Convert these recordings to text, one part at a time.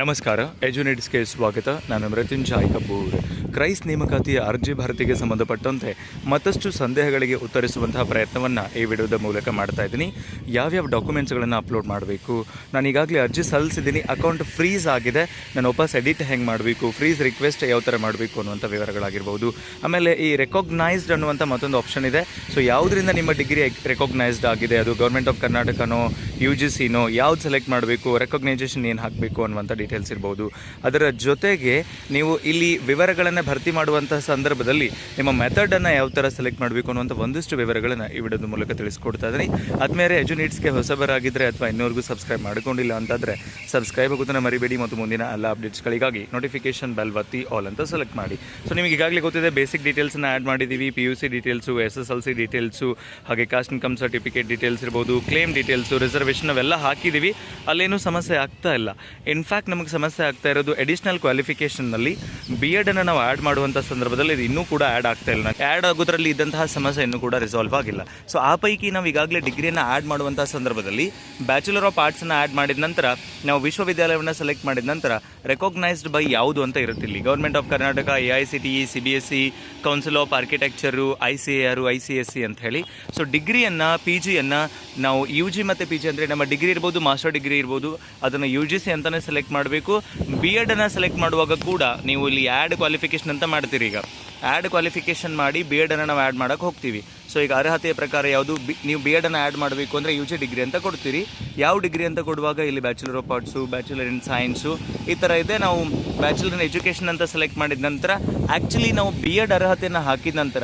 ನಮಸ್ಕಾರ, ಎಜುನಿಟ್ಸ್ಗೆ ಸ್ವಾಗತ. ನಾನು ಮೃತ್ಯುಂಜಯ್ ಕಪೂರ್. ಕ್ರೈಸ್ಟ್ ನೇಮಕಾತಿಯ ಅರ್ಜಿ ಭರ್ತಿಗೆ ಸಂಬಂಧಪಟ್ಟಂತೆ ಮತ್ತಷ್ಟು ಸಂದೇಹಗಳಿಗೆ ಉತ್ತರಿಸುವಂತಹ ಪ್ರಯತ್ನವನ್ನು ಈ ವಿಡಿಯೋದ ಮೂಲಕ ಮಾಡ್ತಾ ಇದ್ದೀನಿ. ಯಾವ್ಯಾವ ಡಾಕ್ಯುಮೆಂಟ್ಸ್ಗಳನ್ನು ಅಪ್ಲೋಡ್ ಮಾಡಬೇಕು, ನಾನು ಈಗಾಗಲೇ ಅರ್ಜಿ ಸಲ್ಲಿಸಿದ್ದೀನಿ, ಅಕೌಂಟ್ ಫ್ರೀಸ್ ಆಗಿದೆ, ನಾನು ವಾಪಸ್ ಎಡಿಟ್ ಹೆಂಗೆ ಮಾಡಬೇಕು, ಫ್ರೀಸ್ ರಿಕ್ವೆಸ್ಟ್ ಯಾವ ಥರ ಮಾಡಬೇಕು ಅನ್ನುವಂಥ ವಿವರಗಳಾಗಿರ್ಬೋದು. ಆಮೇಲೆ ಈ ರೆಕಾಗ್ನೈಸ್ಡ್ ಅನ್ನುವಂಥ ಮತ್ತೊಂದು ಆಪ್ಷನ್ ಇದೆ. ಸೊ ಯಾವುದರಿಂದ ನಿಮ್ಮ ಡಿಗ್ರಿ ರೆಕಾಗ್ನೈಸ್ಡ್ ಆಗಿದೆ, ಅದು ಗೌರ್ಮೆಂಟ್ ಆಫ್ ಕರ್ನಾಟಕನೋ UGCನೋ, ಯಾವ್ದು ಸೆಲೆಕ್ಟ್ ಮಾಡಬೇಕು, ರೆಕಾಗ್ನೈಸೇಷನ್ ಏನು ಹಾಕಬೇಕು ಅನ್ನುವಂಥ ಡೀಟೇಲ್ಸ್ ಇರ್ಬೋದು. ಅದರ ಜೊತೆಗೆ ನೀವು ಇಲ್ಲಿ ವಿವರಗಳನ್ನು ಭರ್ತಿ ಮಾಡುವಂಥ ಸಂದರ್ಭದಲ್ಲಿ ನಿಮ್ಮ ಮೆಥಡನ್ನು ಯಾವ ಥರ ಸೆಲೆಕ್ಟ್ ಮಾಡಬೇಕು ಅನ್ನುವಂಥ ಒಂದಿಷ್ಟು ವಿವರಗಳನ್ನು ಈ ವಿಡಿಯೋದ ಮೂಲಕ ತಿಳಿಸ್ಕೊಡ್ತಾ ಇದ್ದೀನಿ. ಆದಮೇಲೆ ಎಜುನಿಟ್ಸ್ಗೆ ಹೊಸಬರಾಗಿದ್ದರೆ ಅಥವಾ ಇನ್ನೂವರೆಗೂ ಸಬ್ಸ್ಕ್ರೈಬ್ ಮಾಡಿಕೊಂಡಿಲ್ಲ ಅಂತಾದರೆ ಸಬ್ಸ್ಕ್ರೈಬ್ ಆಗೋದನ್ನು ಮರಿಬೇಡಿ ಮತ್ತು ಮುಂದಿನ ಎಲ್ಲ ಅಪ್ಡೇಟ್ಸ್ಗಳಿಗಾಗಿ ನೋಟಿಫಿಕೇಷನ್ ಬೆಲ್ ಒತ್ತಿ ಆಲ್ ಅಂತ ಸೆಲೆಕ್ಟ್ ಮಾಡಿ. ಸೊ ನಿಮಗೆ ಈಗಾಗಲೇ ಗೊತ್ತಿದೆ, ಬೇಸಿಕ್ ಡೀಟೇಲ್ಸನ್ನು ಆ್ಯಡ್ ಮಾಡಿದ್ದೀವಿ. PUC ಡೀಟೇಲ್ಸು, SSLC ಡೀಟೇಲ್ಸು, ಹಾಗೆ ಕಾಸ್ಟ್ ಇನ್ಕಮ್ ಸರ್ಟಿಫಿಕೇಟ್ ಡೀಟೇಲ್ಸ್ ಇರ್ಬೋದು, ಕ್ಲೇಮ್ ಡೀಟೇಲ್ಸು, ರಿಸರ್ವೇಷನ್ ಅವೆಲ್ಲ ಹಾಕಿದ್ದೀವಿ. ಅಲ್ಲೇನೂ ಸಮಸ್ಯೆ ಆಗ್ತಾ ಇಲ್ಲ. ಇನ್ಫ್ಯಾಕ್ಟ್ ನಮಗೆ ಸಮಸ್ಯೆ ಆಗ್ತಾ ಇರೋದು ಅಡಿಷ್ನಲ್ ಕ್ವಾಲಿಫಿಕೇಷನ್ನಲ್ಲಿ BEd ಅನ್ನು ನಾವು ಆ್ಯಡ್ ಮಾಡುವಂಥ ಸಂದರ್ಭದಲ್ಲಿ ಇದು ಇನ್ನೂ ಕೂಡ ಆ್ಯಡ್ ಆಗ್ತಾ ಇಲ್ಲ. ಆ್ಯಡ್ ಆಗೋದ್ರಲ್ಲಿ ಇದ್ದಂತಹ ಸಮಸ್ಯೆ ಇನ್ನೂ ಕೂಡ ರಿಸಾಲ್ವ್ ಆಗಿಲ್ಲ. ಸೊ ಆ ಪೈಕಿ ನಾವು ಈಗಾಗಲೇ ಡಿಗ್ರಿಯನ್ನು ಆ್ಯಡ್ ಮಾಡುವಂಥ ಸಂದರ್ಭದಲ್ಲಿ ಬ್ಯಾಚುಲರ್ ಆಫ್ ಆರ್ಟ್ಸನ್ನು ಆ್ಯಡ್ ಮಾಡಿದ ನಂತರ ನಾವು ವಿಶ್ವವಿದ್ಯಾಲಯವನ್ನು ಸೆಲೆಕ್ಟ್ ಮಾಡಿದ ನಂತರ ರೆಕಾಗ್ನೈಸ್ಡ್ ಬೈ ಯಾವುದು ಅಂತ ಇರುತ್ತೆ. ಇಲ್ಲಿ government of Karnataka, AICTE, CBSE, council of architecture, ICAR, ICSE ಅಂತ ಹೇಳಿ. ಸೊ ಡಿಗ್ರಿಯನ್ನು, PGಯನ್ನು ನಾವು UG ಮತ್ತು PG ಅಂದರೆ ನಮ್ಮ ಡಿಗ್ರಿ ಇರ್ಬೋದು, ಮಾಸ್ಟರ್ ಡಿಗ್ರಿ ಇರ್ಬೋದು, ಅದನ್ನು UGC ಅಂತಲೇ ಸೆಲೆಕ್ಟ್ ಮಾಡಬೇಕು. BEd ಅನ್ನು ಸೆಲೆಕ್ಟ್ ಮಾಡುವಾಗ ಕೂಡ ನೀವು ಇಲ್ಲಿ ಆ್ಯಡ್ ಕ್ವಾಲಿಫಿಕೇಷನ್ ಅಂತ ಮಾಡ್ತೀರಿ. ಈಗ ಆ್ಯಡ್ ಕ್ವಾಲಿಫಿಕೇಷನ್ ಮಾಡಿ BEd ಅನ್ನು ನಾವು ಆ್ಯಡ್ ಮಾಡೋಕ್ಕೆ ಹೋಗ್ತೀವಿ. ಸೊ ಈಗ ಅರ್ಹತೆಯ ಪ್ರಕಾರ ಯಾವುದು ನೀವು BEd ಅನ್ನು ಆ್ಯಡ್ ಮಾಡಬೇಕು ಅಂದರೆ UG ಡಿಗ್ರಿ ಅಂತ ಕೊಡ್ತೀರಿ. ಯಾವ ಡಿಗ್ರಿ ಅಂತ ಕೊಡುವಾಗ ಇಲ್ಲಿ bachelor of arts, bachelor in science ಈ ಥರ ಇದೆ. ನಾವು ಬ್ಯಾಚುಲರ್ ಇನ್ ಎಜುಕೇಷನ್ ಅಂತ ಸೆಲೆಕ್ಟ್ ಮಾಡಿದ ನಂತರ ಆ್ಯಕ್ಚುಲಿ ನಾವು BEd ಅರ್ಹತೆಯನ್ನು ಹಾಕಿದ ನಂತರ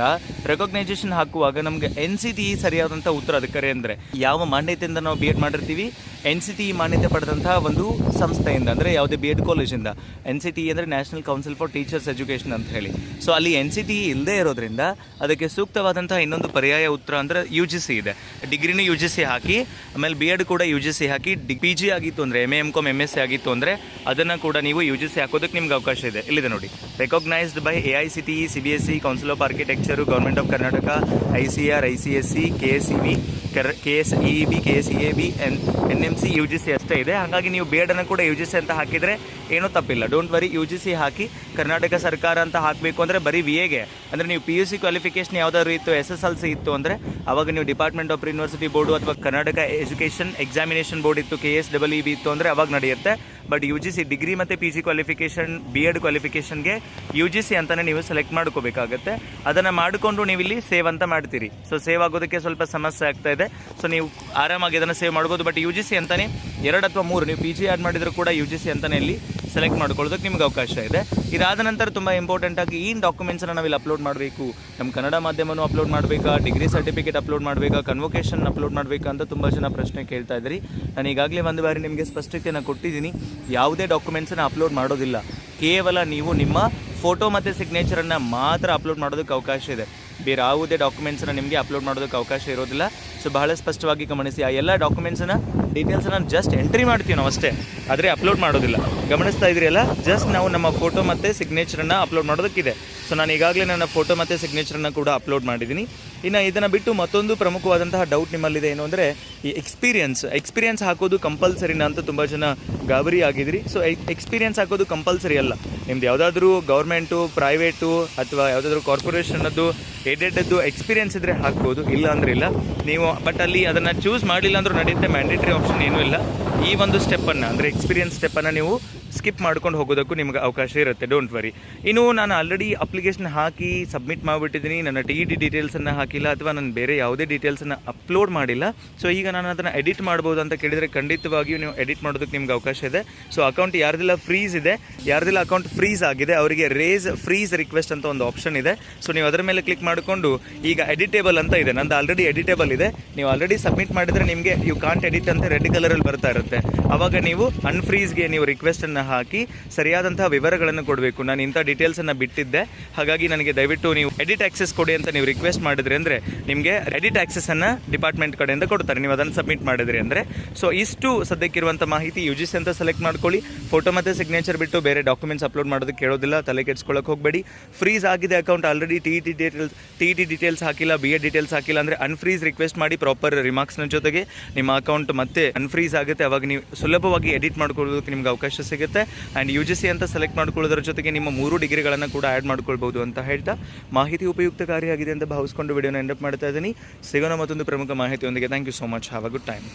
ರೆಕಾಗ್ನೈಸೇಷನ್ ಹಾಕುವಾಗ ನಮಗೆ NCTE ಸರಿಯಾದಂಥ ಉತ್ತರ. ಅದಕ್ಕೆ ಅಂದರೆ ಯಾವ ಮಾನ್ಯತೆಯಿಂದ ನಾವು BEd ಮಾಡಿರ್ತೀವಿ, NCTE ಮಾನ್ಯತೆ ಪಡೆದಂತಹ ಒಂದು ಸಂಸ್ಥೆಯಿಂದ, ಅಂದರೆ ಯಾವುದೇ BEd ಕಾಲೇಜಿಂದ. NCTE ಅಂದರೆ national council for teachers education ಅಂತ ಹೇಳಿ. ಸೊ ಅಲ್ಲಿ NCTE ಇಲ್ಲದೆ ಇರೋದ್ರಿಂದ ಅದಕ್ಕೆ ಸೂಕ್ತವಾದಂತಹ ಇನ್ನೊಂದು ಪರ್ಯಾಯ ಉತ್ತರ ಅಂದರೆ UGC ಇದೆ. ಡಿಗ್ರಿನೂ UGC ಹಾಕಿ, ಆಮೇಲೆ BEd ಕೂಡ UGC ಹಾಕಿ, PG ಆಗಿತ್ತು ಅಂದರೆ MA MCom MSc ಆಗಿತ್ತು ಅಂದರೆ ಅದನ್ನು ಕೂಡ ನೀವು UGC ಹಾಕೋದಕ್ಕೆ ನಿಮ್ಗೆ ಅವಕಾಶ ಇದೆ. ಇಲ್ಲಿದೆ ನೋಡಿ, recognised by AICTE, CBSE, council of architecture, government of Karnataka, ICAR, ICSE, KSEB, KSEB, KSEAB, NMC, UGC ಅಷ್ಟೇ ಇದೆ. ಹಾಗಾಗಿ ನೀವು BEd ಅನ್ನು ಕೂಡ UGC ಅಂತ ಹಾಕಿದರೆ ಏನೂ ತಪ್ಪಿಲ್ಲ. ಡೋಂಟ್ ವರಿ, UGC ಹಾಕಿ ಕರ್ನಾಟಕ ಸರ್ಕಾರ ಅಂತ ಹಾಕಬೇಕು ಅಂದರೆ ಬರೀ VAಗೆ, ಅಂದರೆ ನೀವು PUC ಕ್ವಾಲಿಫಿಕೇಷನ್ ಯಾವುದಾದ್ರು ಇತ್ತು, SSLC ಇತ್ತು ಅಂದರೆ ಆವಾಗ ನೀವು ಡಿಪಾರ್ಟ್ಮೆಂಟ್ ಆಫ್ ಯೂನಿವರ್ಸಿಟಿ ಬೋರ್ಡು ಅಥವಾ ಕರ್ನಾಟಕ ಎಜುಕೇಷನ್ ಎಕ್ಸಾಮಿನೇಷನ್ ಬೋರ್ಡ್ ಇತ್ತು, KSEB ಇತ್ತು ಅಂದರೆ ಅವಾಗ ನಡೆಯುತ್ತೆ. ಬಟ್ UGC ಡಿಗ್ರಿ ಮತ್ತು PG ಕ್ವಾಲಿಫಿಕೇಷನ್, BEd ಕ್ವಾಲಿಫಿಕೇಷನ್ಗೆ UGC ಅಂತಲೇ ನೀವು ಸೆಲೆಕ್ಟ್ ಮಾಡ್ಕೋಬೇಕಾಗತ್ತೆ. ಅದನ್ನು ಮಾಡಿಕೊಂಡು ನೀವು ಇಲ್ಲಿ ಸೇವ್ ಅಂತ ಮಾಡ್ತೀರಿ. ಸೊ ಸೇವ್ ಆಗೋದಕ್ಕೆ ಸ್ವಲ್ಪ ಸಮಸ್ಯೆ ಆಗ್ತಾ ಇದೆ. ಸೊ ನೀವು ಆರಾಮಾಗಿ ಅದನ್ನು ಸೇವ್ ಮಾಡ್ಬೋದು. ಬಟ್ UGC ಅಂತಲೇ 2 ಅಥವಾ 3 ನೀವು PG ಆ್ಯಡ್ ಮಾಡಿದರೂ ಕೂಡ UGC ಅಂತಲೇ ಇಲ್ಲಿ ಸೆಲೆಕ್ಟ್ ಮಾಡ್ಕೊಳ್ಳೋದಕ್ಕೆ ನಿಮ್ಗೆ ಅವಕಾಶ ಇದೆ. ಇದಾದ ನಂತರ ತುಂಬ ಇಂಪಾರ್ಟೆಂಟಾಗಿ ಏನು ಡಾಕ್ಯುಮೆಂಟ್ಸನ್ನು ನಾವಿಲ್ಲಿ ಅಪ್ಲೋಡ್ ಮಾಡಬೇಕು, ನಮ್ಮ ಕನ್ನಡ ಮಾಧ್ಯಮನೂ ಅಪ್ಲೋಡ್ ಮಾಡಬೇಕಾ, ಡಿಗ್ರಿ ಸರ್ಟಿಫಿಕೇಟ್ ಅಪ್ಲೋಡ್ ಮಾಡಬೇಕಾ, ಕನ್ವೊಕೇಷನ್ ಅಪ್ಲೋಡ್ ಮಾಡಬೇಕಾ ಅಂತ ತುಂಬ ಜನ ಪ್ರಶ್ನೆ ಕೇಳ್ತಾ ಇದ್ದೀರಿ. ನಾನು ಈಗಾಗಲೇ ಒಂದು ಬಾರಿ ನಿಮಗೆ ಸ್ಪಷ್ಟತೆಯನ್ನು ಕೊಟ್ಟಿದ್ದೀನಿ. ಯಾವುದೇ ಡಾಕ್ಯುಮೆಂಟ್ಸನ್ನು ಅಪ್ಲೋಡ್ ಮಾಡೋದಿಲ್ಲ. ಕೇವಲ ನೀವು ನಿಮ್ಮ ಫೋಟೋ ಮತ್ತು ಸಿಗ್ನೇಚರನ್ನು ಮಾತ್ರ ಅಪ್ಲೋಡ್ ಮಾಡೋದಕ್ಕೆ ಅವಕಾಶ ಇದೆ. ಬೇರೆ ಯಾವುದೇ ಡಾಕ್ಯುಮೆಂಟ್ಸನ್ನು ನಿಮಗೆ ಅಪ್ಲೋಡ್ ಮಾಡೋದಕ್ಕೆ ಅವಕಾಶ ಇರೋದಿಲ್ಲ. ಸೊ ಬಹಳ ಸ್ಪಷ್ಟವಾಗಿ ಗಮನಿಸಿ. ಆ ಎಲ್ಲ ಡಾಕ್ಯುಮೆಂಟ್ಸನ್ನು, ಡೀಟೇಲ್ಸನ್ನು ಜಸ್ಟ್ ಎಂಟ್ರಿ ಮಾಡ್ತೀವಿ ನಾವು ಅಷ್ಟೇ, ಆದರೆ ಅಪ್ಲೋಡ್ ಮಾಡೋದಿಲ್ಲ. ಗಮನಿಸ್ತಾ ಇದ್ರಿಯಲ್ಲ, ಜಸ್ಟ್ ನಾವು ನಮ್ಮ ಫೋಟೋ ಮತ್ತು ಸಿಗ್ನೇಚರನ್ನು ಅಪ್ಲೋಡ್ ಮಾಡೋದಕ್ಕಿದೆ. ಸೊ ನಾನು ಈಗಾಗಲೇ ನನ್ನ ಫೋಟೋ ಮತ್ತು ಸಿಗ್ನೇಚರನ್ನು ಕೂಡ ಅಪ್ಲೋಡ್ ಮಾಡಿದ್ದೀನಿ. ಇನ್ನು ಇದನ್ನು ಬಿಟ್ಟು ಮತ್ತೊಂದು ಪ್ರಮುಖವಾದಂತಹ ಡೌಟ್ ನಿಮ್ಮಲ್ಲಿದೆ, ಏನು ಅಂದರೆ ಈ ಎಕ್ಸ್ಪೀರಿಯನ್ಸ್ ಹಾಕೋದು ಕಂಪಲ್ಸರಿನಾ ಅಂತ ತುಂಬ ಜನ ಗಾಬರಿ ಆಗಿದ್ರಿ. ಸೊ ಎಕ್ಸ್ಪೀರಿಯನ್ಸ್ ಹಾಕೋದು ಕಂಪಲ್ಸರಿ ಅಲ್ಲ. ನಿಮ್ದು ಯಾವುದಾದ್ರೂ ಗೌರ್ಮೆಂಟು, ಪ್ರೈವೇಟು ಅಥವಾ ಯಾವುದಾದ್ರೂ ಕಾರ್ಪೊರೇಷನ್ನದ್ದು, ಎಡೆಡ್ಡದ್ದು ಎಕ್ಸ್ಪೀರಿಯನ್ಸ್ ಇದ್ದರೆ ಹಾಕ್ಬೋದು, ಇಲ್ಲ ಅಂದರೆ ಇಲ್ಲ ನೀವು. ಬಟ್ ಅಲ್ಲಿ ಅದನ್ನು ಚೂಸ್ ಮಾಡಿಲ್ಲ ಅಂದರೂ ನಡೆಯುತ್ತೆ. ಮ್ಯಾಂಡೇಟ್ರಿ ಆಪ್ಷನ್ ಏನೂ ಇಲ್ಲ. ಈ ಒಂದು ಸ್ಟೆಪ್ಪನ್ನು ಅಂದರೆ ಎಕ್ಸ್ಪೀರಿಯನ್ಸ್ ಸ್ಟೆಪ್ಪನ್ನು ನೀವು ಸ್ಕಿಪ್ ಮಾಡ್ಕೊಂಡು ಹೋಗೋದಕ್ಕೂ ನಿಮ್ಗೆ ಅವಕಾಶ ಇರುತ್ತೆ. Don't worry. ಇನ್ನು ನಾನು ಆಲ್ರೆಡಿ ಅಪ್ಲಿಕೇಶನ್ ಹಾಕಿ ಸಬ್ಮಿಟ್ ಮಾಡಿಬಿಟ್ಟಿದ್ದೀನಿ. ನನ್ನ TET ಡೀಟೇಲ್ಸನ್ನು ಹಾಕಿಲ್ಲ ಅಥವಾ ನಾನು ಬೇರೆ ಯಾವುದೇ ಡೀಟೇಲ್ಸನ್ನು ಅಪ್ಲೋಡ್ ಮಾಡಿಲ್ಲ. ಸೊ ಈಗ ನಾನು ಅದನ್ನು ಎಡಿಟ್ ಮಾಡ್ಬೋದು ಅಂತ ಕೇಳಿದರೆ ಖಂಡಿತವಾಗಿಯೂ ನೀವು ಎಡಿಟ್ ಮಾಡೋದಕ್ಕೆ ನಿಮ್ಗೆ ಅವಕಾಶ ಇದೆ. ಸೊ ಅಕೌಂಟ್ ಯಾರ್ದೆಲ್ಲ ಫ್ರೀಸ್ ಇದೆ, ಯಾರ್ದೆಲ್ಲ ಅಕೌಂಟ್ ಫ್ರೀಸ್ ಆಗಿದೆ, ಅವರಿಗೆ ಫ್ರೀಸ್ ರಿಕ್ವೆಸ್ಟ್ ಅಂತ ಒಂದು ಆಪ್ಷನ್ ಇದೆ. ಸೊ ನೀವು ಅದರ ಮೇಲೆ ಕ್ಲಿಕ್ ಮಾಡಿಕೊಂಡು ಈಗ ಎಡಿಟೇಬಲ್ ಅಂತ ಇದೆ. ನಂದು ಆಲ್ರೆಡಿ ಎಡಿಟೇಬಲ್ ಇದೆ. ನೀವು ಆಲ್ರೆಡಿ ಸಬ್ಮಿಟ್ ಮಾಡಿದರೆ ನಿಮಗೆ ಯು ಕಾಂಟ್ ಎಡಿಟ್ ಅಂತ ರೆಡ್ ಕಲರಲ್ಲಿ ಬರ್ತಾ ಇರುತ್ತೆ. ಆವಾಗ ನೀವು ಅನ್ಫ್ರೀಸ್ಗೆ ನೀವು ರಿಕ್ವೆಸ್ಟನ್ನು ಹಾಕಿ ಸರಿಯಾದಂತಹ ವಿವರಗಳನ್ನು ಕೊಡಬೇಕು. ನಾನು ಇಂಥ ಡೀಟೇಲ್ಸನ್ನು ಬಿಟ್ಟಿದ್ದೆ, ಹಾಗಾಗಿ ನನಗೆ ದಯವಿಟ್ಟು ನೀವು ಎಡಿಟ್ ಆಕ್ಸೆಸ್ ಕೊಡಿ ಅಂತ ನೀವು ರಿಕ್ವೆಸ್ಟ್ ಮಾಡಿದ್ರಿ ಅಂದರೆ ನಿಮಗೆ ಎಡಿಟ್ ಆಕ್ಸೆಸನ್ನು ಡಿಪಾರ್ಟ್ಮೆಂಟ್ ಕಡೆಯಿಂದ ಕೊಡ್ತಾರೆ, ನೀವು ಅದನ್ನು ಸಬ್ಮಿಟ್ ಮಾಡಿದ್ರಿ ಅಂದರೆ. ಸೊ ಇಷ್ಟು ಸದ್ಯಕ್ಕಿರುವಂಥ ಮಾಹಿತಿ. UGC ಅಂತ ಸೆಲೆಕ್ಟ್ ಮಾಡ್ಕೊಳ್ಳಿ. ಫೋಟೋ ಮತ್ತು ಸಿಗ್ನೇಚರ್ ಬಿಟ್ಟು ಬೇರೆ ಡಾಕ್ಯುಮೆಂಟ್ಸ್ ಅಪ್ಲೋಡ್ ಮಾಡೋದಕ್ಕೆ ಕೇಳೋದಿಲ್ಲ. ತಲೆ ಕೆಡ್ಸ್ಕೊಳ್ಳೋಕೆ ಹೋಗಬೇಡಿ. ಫ್ರೀಸ್ ಆಗಿದೆ ಅಕೌಂಟ್ ಆಲ್ರೆಡಿ. TET ಡೀಟೇಲ್ಸ್ ಹಾಕಿಲ್ಲ, BEd ಡೀಟೇಲ್ಸ್ ಹಾಕಿಲ್ಲ ಅಂದರೆ ಅನ್ಫ್ರೀಸ್ ರಿಕ್ವೆಸ್ಟ್ ಮಾಡಿ ಪ್ರಾಪರ್ ರಿಮಾರ್ಕ್ಸ್ನ ಜೊತೆಗೆ ನಿಮ್ಮ ಅಕೌಂಟ್ ಮತ್ತೆ ಅನ್ಫ್ರೀಸ್ ಆಗುತ್ತೆ. ಅವಾಗ ನೀವು ಸುಲಭವಾಗಿ ಎಡಿಟ್ ಮಾಡ್ಕೊಳ್ಳೋದಕ್ಕೆ ನಿಮ್ಗೆ ಅವಕಾಶ ಸಿಗುತ್ತೆ. ಸಿಗುತ್ತೆ. ಆ್ಯಂಡ್ UGC ಅಂತ ಸೆಲೆಕ್ಟ್ ಮಾಡ್ಕೊಳ್ಳೋದ್ರ ಜೊತೆಗೆ ನಿಮ್ಮ 3 ಡಿಗ್ರಿಗಳನ್ನು ಕೂಡ ಆ್ಯಡ್ ಮಾಡ್ಕೊಳ್ಬೋದು ಅಂತ ಹೇಳ್ತಾ, ಮಾಹಿತಿ ಉಪಯುಕ್ತಕಾರಿಯಾಗಿದೆ ಅಂತ ಭಾವಿಸ್ಕೊಂಡು ವಿಡಿಯೋನ ಎಂಡಪ್ ಮಾಡ್ತಾ ಇದ್ದೀನಿ. ಸಿಗೋಣ ಮತ್ತೊಂದು ಪ್ರಮುಖ ಮಾಹಿತಿಯೊಂದಿಗೆ. Thank you so much. Have a good time.